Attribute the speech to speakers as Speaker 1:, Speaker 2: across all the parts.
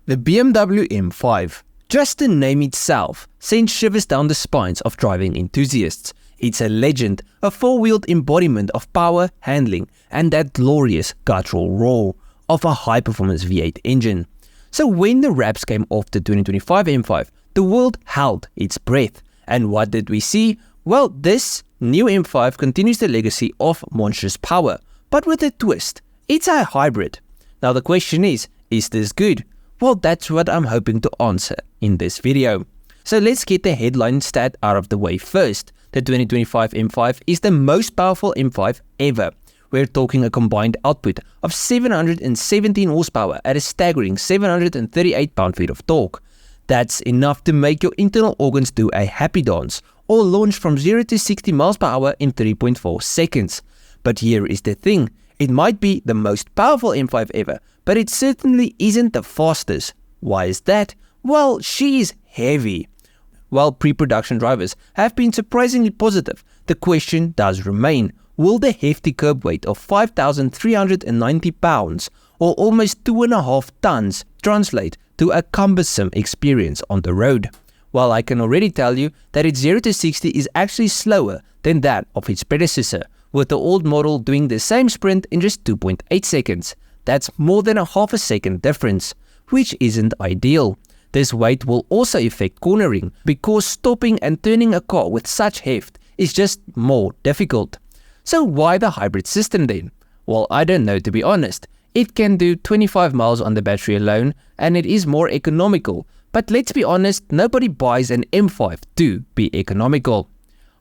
Speaker 1: The BMW M5, just the name itself, sends shivers down the spines of driving enthusiasts. It's a legend, a four-wheeled embodiment of power, handling, and that glorious guttural roar of a high-performance V8 engine. So when the wraps came off the 2025 M5, the world held its breath. And what did we see? Well, this new M5 continues the legacy of monstrous power, but with a twist. It's a hybrid. Now the question is this good? Well, that's what I'm hoping to answer in this video. So let's get the headline stat out of the way first. The 2025 M5 is the most powerful M5 ever. We're talking a combined output of 717 horsepower at a staggering 738 pound-feet of torque. That's enough to make your internal organs do a happy dance or launch from 0 to 60 miles per hour in 3.4 seconds. But here is the thing. It might be the most powerful M5 ever, but it certainly isn't the fastest. Why is that? Well, she is heavy. While pre-production drivers have been surprisingly positive, the question does remain. Will the hefty curb weight of 5,390 pounds or almost 2.5 tons translate to a cumbersome experience on the road? Well, I can already tell you that its 0 to 60 is actually slower than that of its predecessor, with the old model doing the same sprint in just 2.8 seconds. That's more than a half a second difference, which isn't ideal. This weight will also affect cornering because stopping and turning a car with such heft is just more difficult. So why the hybrid system then? Well, I don't know, to be honest. It can do 25 miles on the battery alone and it is more economical. But let's be honest, nobody buys an M5 to be economical.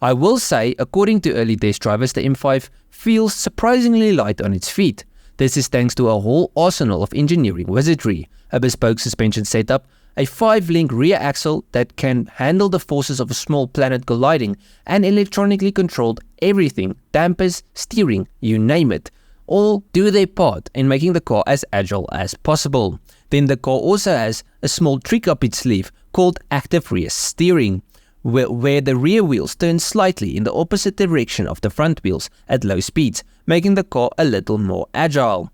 Speaker 1: I will say, according to early test drivers, the M5 feels surprisingly light on its feet. This is thanks to a whole arsenal of engineering wizardry, a bespoke suspension setup, a 5-link rear axle that can handle the forces of a small planet colliding, and electronically controlled everything, dampers, steering, you name it, all do their part in making the car as agile as possible. Then the car also has a small trick up its sleeve called active rear steering, where the rear wheels turn slightly in the opposite direction of the front wheels at low speeds, making the car a little more agile.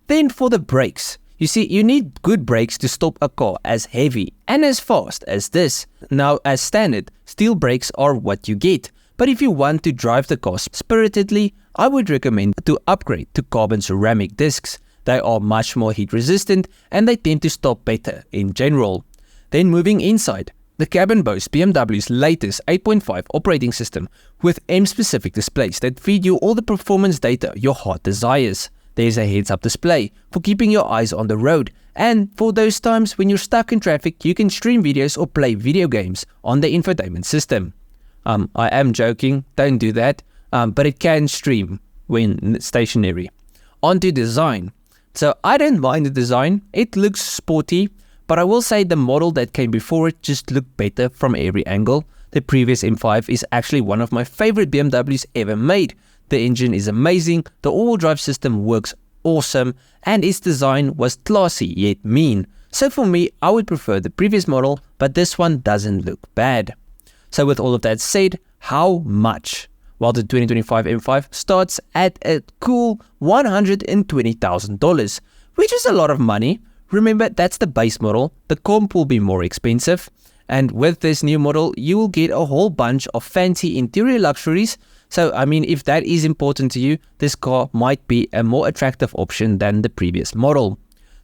Speaker 1: Then for the brakes, you see, you need good brakes to stop a car as heavy and as fast as this. Now, as standard, steel brakes are what you get, but if you want to drive the car spiritedly, I would recommend to upgrade to carbon ceramic discs. They are much more heat resistant and they tend to stop better in general. Then moving inside, the cabin boasts BMW's latest 8.5 operating system with M-specific displays that feed you all the performance data your heart desires. There's a heads-up display for keeping your eyes on the road, and for those times when you're stuck in traffic, you can stream videos or play video games on the infotainment system. I am joking, don't do that, but it can stream when stationary. On to design. So I don't mind the design, it looks sporty, but I will say the model that came before it just looked better from every angle. The previous M5 is actually one of my favorite BMWs ever made. The engine is amazing, the all-wheel drive system works awesome, and its design was classy yet mean. So for me, I would prefer the previous model, but this one doesn't look bad. So with all of that said, how much? Well, the 2025 M5 starts at a cool $120,000, which is a lot of money. Remember, that's the base model. The comp will be more expensive. And with this new model, you will get a whole bunch of fancy interior luxuries. So, I mean, if that is important to you, this car might be a more attractive option than the previous model.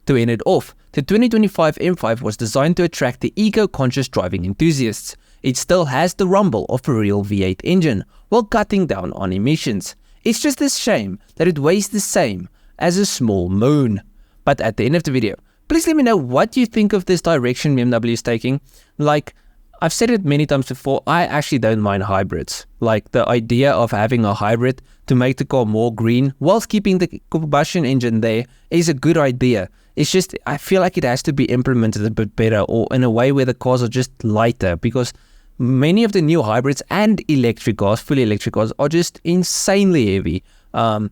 Speaker 1: To end it off, the 2025 M5 was designed to attract the eco-conscious driving enthusiasts. It still has the rumble of a real V8 engine, while cutting down on emissions. It's just a shame that it weighs the same as a small moon. But at the end of the video, please let me know what you think of this direction BMW is taking. Like, I've said it many times before, I actually don't mind hybrids. Like, the idea of having a hybrid to make the car more green whilst keeping the combustion engine there is a good idea. It's just, I feel like it has to be implemented a bit better, or in a way where the cars are just lighter, because many of the new hybrids and electric cars, fully electric cars, are just insanely heavy. And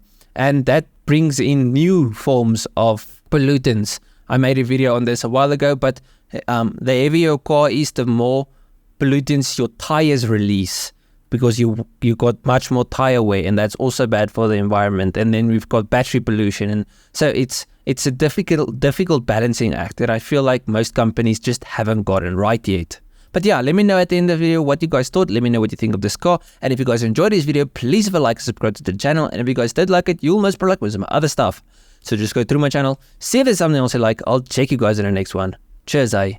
Speaker 1: that brings in new forms of pollutants. I made a video on this a while ago, but the heavier your car is, the more pollutants your tires release, because you got much more tire wear, and that's also bad for the environment. And then we've got battery pollution, and so it's It's a difficult balancing act that I feel like most companies just haven't gotten right yet. But yeah, let me know at the end of the video what you guys thought. Let me know what you think of this car. And if you guys enjoyed this video, please leave a like and subscribe to the channel. And if you guys did like it, you'll most probably like with some other stuff. So just go through my channel, see if there's something else you like. I'll check you guys in the next one. Cheers, eh?